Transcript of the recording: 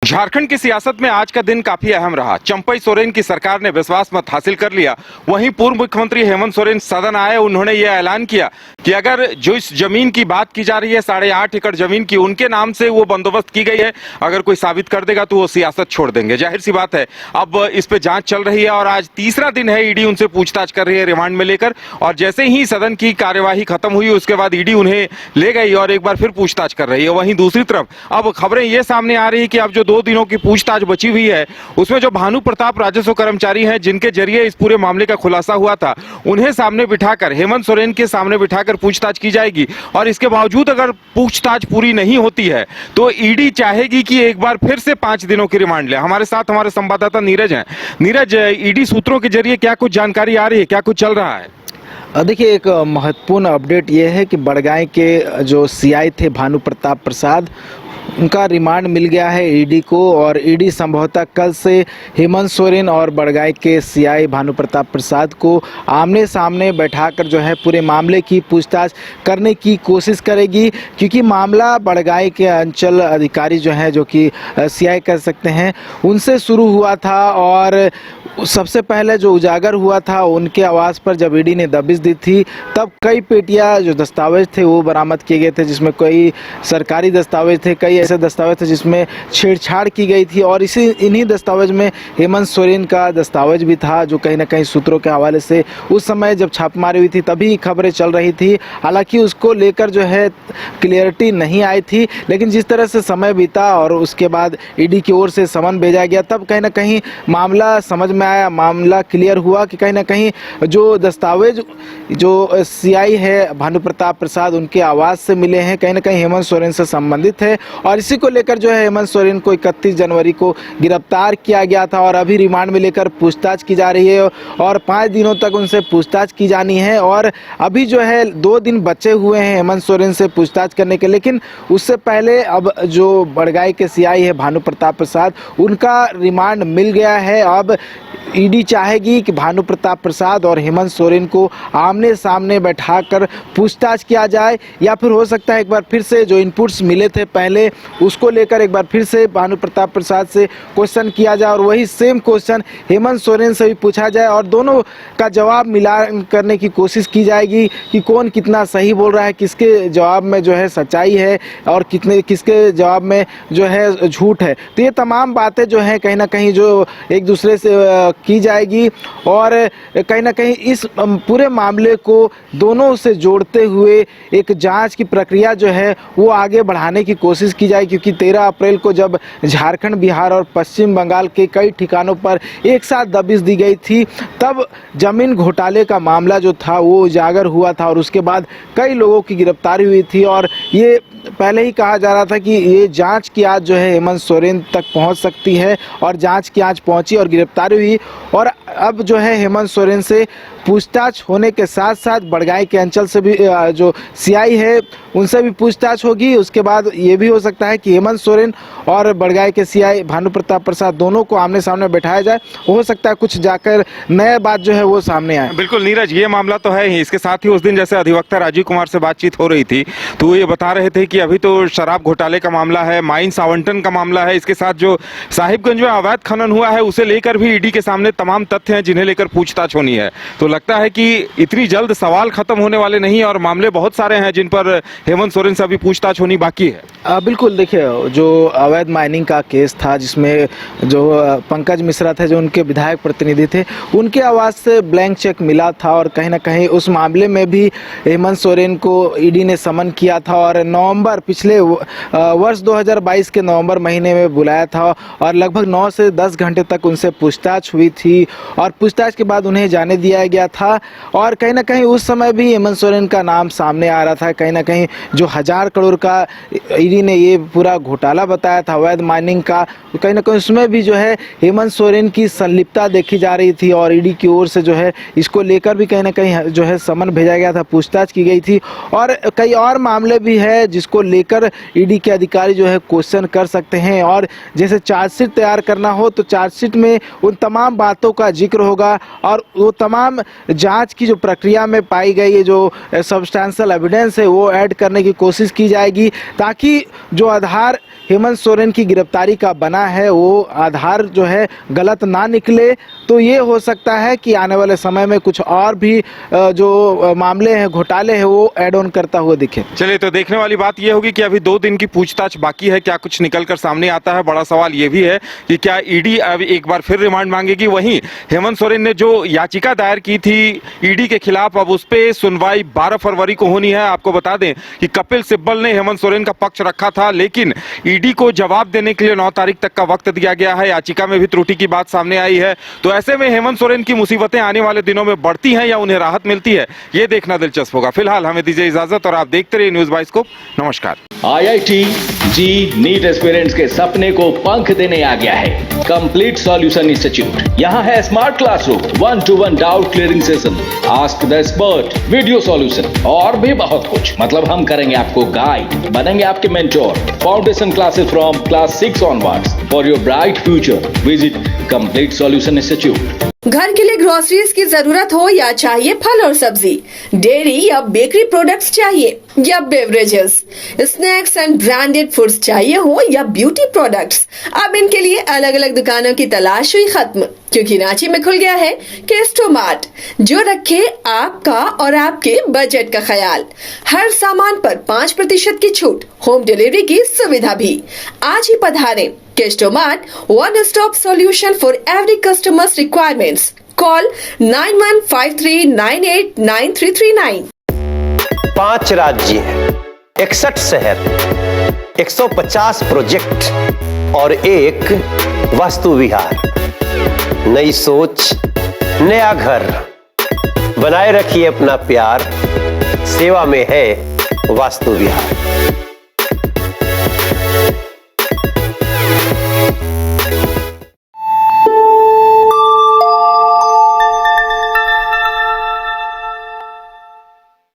झारखंड की सियासत में आज का दिन काफी अहम रहा। चंपई सोरेन की सरकार ने विश्वास मत हासिल कर लिया। वहीं पूर्व मुख्यमंत्री हेमंत सोरेन सदन आए, उन्होंने यह ऐलान किया कि अगर जो इस जमीन की बात की जा रही है 8.5 एकड़ जमीन की, उनके नाम से वो बंदोबस्त की गई है, अगर कोई साबित कर देगा तो वो सियासत छोड़ देंगे। जाहिर सी बात है, अब इस पे जांच चल रही है और आज तीसरा दिन है। ईडी उनसे पूछताछ कर रही है रिमांड में लेकर, और जैसे ही सदन की कार्यवाही खत्म हुई उसके बाद ईडी उन्हें ले गई और एक बार फिर पूछताछ कर रही है। वहीं दूसरी तरफ अब खबरें ये सामने आ रही है कि अब जो 2 दिनों की पूछताछ बची हुई है उसमें जो भानु प्रताप राजस्व कर्मचारी हैं जिनके जरिए इस पूरे मामले का खुलासा हुआ था, उन्हें सामने बिठाकर, हेमंत सोरेन के सामने बिठाकर पूछताछ की जाएगी। और इसके बावजूद अगर पूछताछ पूरी नहीं होती है तो ईडी चाहेगी कि एक बार फिर से 5 दिनों की रिमांड ले। हमारे साथ हमारे संवाददाता नीरज हैं। नीरज, ईडी सूत्रों के जरिए क्या कुछ जानकारी आ रही है, क्या कुछ चल रहा है? देखिए, एक महत्वपूर्ण अपडेट ये है कि बड़गांव के जो सीआई थे भानु प्रताप प्रसाद, उनका रिमांड मिल गया है ईडी को। और ईडी संभवतः कल से हेमंत सोरेन और बड़गांव के सीआई भानु प्रताप प्रसाद को आमने सामने बैठाकर जो है पूरे मामले की पूछताछ करने की कोशिश करेगी, क्योंकि मामला बड़गांव के अंचल अधिकारी जो हैं, जो कि सीआई कह सकते हैं, उनसे शुरू हुआ था। और सबसे पहले जो उजागर हुआ था उनके आवास पर जब ईडी ने दबिश दी थी, तब कई पेटियां जो दस्तावेज थे वो बरामद किए गए थे, जिसमें कई सरकारी दस्तावेज थे, कई ऐसे दस्तावेज थे जिसमें छेड़छाड़ की गई थी। और इन्हीं दस्तावेज में हेमंत सोरेन का दस्तावेज भी था, जो कहीं ना कहीं सूत्रों के हवाले से उस समय जब छापेमारी हुई थी तभी खबरें चल रही थी। हालांकि उसको लेकर जो है क्लियरिटी नहीं आई थी, लेकिन जिस तरह से समय बीता और उसके बाद ईडी की ओर से समन भेजा गया, तब कहीं ना कहीं मामला समझ में आया, मामला क्लियर हुआ कि कहीं ना कहीं जो दस्तावेज जो सीआई है भानु प्रताप प्रसाद उनके आवास से मिले हैं, कहीं ना कहीं हेमंत सोरेन से संबंधित है। और इसी को लेकर जो है हेमंत सोरेन को 31 जनवरी को गिरफ्तार किया गया था और अभी रिमांड में लेकर पूछताछ की जा रही है और 5 दिनों तक उनसे पूछताछ की जानी है। और अभी जो है 2 दिन बचे हुए हैं हेमंत सोरेन से पूछताछ करने के, लेकिन उससे पहले अब जो बड़गांव के सीआई है भानु प्रताप प्रसाद, उनका रिमांड मिल गया है। अब ईडी चाहेगी कि भानु प्रताप प्रसाद और हेमंत सोरेन को आमने सामने बैठाकर पूछताछ किया जाए, या फिर हो सकता है एक बार फिर से जो इनपुट्स मिले थे पहले उसको लेकर एक बार फिर से भानु प्रताप प्रसाद से क्वेश्चन किया जाए और वही सेम क्वेश्चन हेमंत सोरेन से भी पूछा जाए और दोनों का जवाब मिलान करने की कोशिश की जाएगी कि कौन कितना सही बोल रहा है, किसके जवाब में जो है सच्चाई है और किसके जवाब में जो है झूठ है। तो ये तमाम बातें जो है कहीं ना कहीं जो एक दूसरे से की जाएगी और कहीं ना कहीं इस पूरे मामले को दोनों से जोड़ते हुए एक जांच की प्रक्रिया जो है वो आगे बढ़ाने की कोशिश की जाए, क्योंकि 13 अप्रैल को जब झारखंड, बिहार और पश्चिम बंगाल के कई ठिकानों पर एक साथ दबिश दी गई थी, तब जमीन घोटाले का मामला जो था वो उजागर हुआ था और उसके बाद कई लोगों की गिरफ्तारी हुई थी। और ये पहले ही कहा जा रहा था कि ये जांच की आज जो है हेमंत सोरेन तक पहुंच सकती है और जांच की आज पहुंची और गिरफ्तारी हुई। और अब जो है हेमंत सोरेन से पूछताछ होने के साथ साथ बड़गांव के अंचल से भी जो सीआई है उनसे भी पूछताछ होगी। उसके बाद ये भी हो सकता है कि हेमंत सोरेन और बड़गांव के सीआई भानु प्रताप प्रसाद दोनों को आमने सामने बैठाया जाए। हो सकता है कुछ जाकर नया बात जो है वो सामने आए। बिल्कुल नीरज, ये मामला तो है ही। इसके साथ ही उस दिन जैसे अधिवक्ता राजीव कुमार से बातचीत हो रही थी तो वो ये बता रहे थे कि अभी तो शराब घोटाले का मामला है, माइंस आवंटन का मामला है, इसके साथ जो साहिबगंज में अवैध खनन हुआ है उसे लेकर भी ईडी के सामने तमाम तथ्य हैं जिन्हें लेकर पूछताछ होनी है। तो लगता है कि इतनी जल्द सवाल खत्म होने वाले नहीं और मामले बहुत सारे हैं जिन पर हेमंत सोरेन से अभी पूछताछ होनी बाकी है। बिल्कुल, देखिए, जो अवैध माइनिंग का केस था जिसमें जो पंकज मिश्रा थे, जो उनके विधायक प्रतिनिधि थे, उनके आवाज से ब्लैंक चेक मिला था और कहीं ना कहीं उस मामले में भी हेमंत सोरेन को ईडी ने समन किया था और नवंबर पिछले वर्ष 2022 के नवंबर महीने में बुलाया था और लगभग 9 से 10 घंटे तक उनसे पूछताछ हुई थी और पूछताछ के बाद उन्हें जाने दिया गया था। और कहीं ना कहीं उस समय भी हेमंत सोरेन का नाम सामने आ रहा था। कहीं ना कहीं जो 1000 करोड़ का ईडी ने ये पूरा घोटाला बताया था अवैध माइनिंग का, कहीं ना कहीं उसमें भी जो है हेमंत सोरेन की संलिप्तता देखी जा रही थी और ईडी की ओर से जो है इसको लेकर भी कहीं ना कहीं जो है समन भेजा गया था, पूछताछ की गई थी। और कई और मामले भी है जिसको लेकर ईडी के अधिकारी जो है क्वेश्चन कर सकते हैं। और जैसे चार्जशीट तैयार करना हो तो चार्जशीट में उन तमाम बातों का जिक्र होगा और वो तमाम जांच की जो प्रक्रिया में पाई गई जो सब्सटेंशियल एविडेंस है वो ऐड करने की कोशिश की जाएगी, ताकि जो आधार हेमंत सोरेन की गिरफ्तारी का बना है वो आधार जो है गलत ना निकले, तो ये हो सकता है कि आने वाले समय में कुछ और भी जो मामले हैं, घोटाले हैं, वो ऐड ऑन करता हुआ दिखे। चलिए, तो देखने वाली बात यह होगी कि अभी 2 दिन की पूछताछ बाकी है, क्या कुछ निकलकर सामने आता है। बड़ा सवाल यह भी है कि क्या ईडी अब एक बार फिर रिमांड मांगेगी। वहीं हेमंत सोरेन ने जो याचिका दायर की थी ईडी के खिलाफ, अब उस पे सुनवाई 12 फरवरी को होनी है। आपको बता दें कि कपिल सिब्बल ने हेमंत सोरेन का पक्ष रखा था, लेकिन ईडी को जवाब देने के लिए 9 तारीख तक का वक्त दिया गया है। याचिका में भी त्रुटि की बात सामने आई है। तो ऐसे में हेमंत सोरेन की मुसीबतें आने वाले दिनों में बढ़ती हैं या उन्हें राहत मिलती है, ये देखना दिलचस्प होगा। फिलहाल हमें दीजिए इजाजत और आप देखते रहिए न्यूज़ बाइस्कोप। नमस्कार। IIT जी नीट एस्पिरेंट्स के सपने को पंख देने आ गया है कंप्लीट सॉल्यूशन इंस्टीट्यूट। यहाँ है smart classroom, 1-to-1 doubt clearing session, ask the expert, video solution और भी बहुत कुछ। मतलब हम करेंगे आपको गाइड, बनेंगे आपके mentor. Foundation classes from class 6 onwards for your bright future. Visit complete solution institute. घर के लिए ग्रोसरीज की जरूरत हो या चाहिए फल और सब्जी, डेयरी या बेकरी प्रोडक्ट्स चाहिए या beverages, snacks and branded foods चाहिए हो या ब्यूटी प्रोडक्ट्स, अब इनके लिए अलग अलग दुकानों की तलाश हुई खत्म, क्योंकि रांची में खुल गया है केस्टोमार्ट, जो रखे आपका और आपके बजट का ख्याल। हर सामान पर 5% की छूट, होम डिलीवरी की सुविधा भी। आज ही पधारें केस्टोमार्ट, one stop solution for every customer's requirements. Call 9153989339. 5 राज्य, 61 शहर, 150 प्रोजेक्ट और एक वास्तु विहार। नई सोच, नया घर, बनाए रखिए अपना प्यार, सेवा में है वास्तु विहार।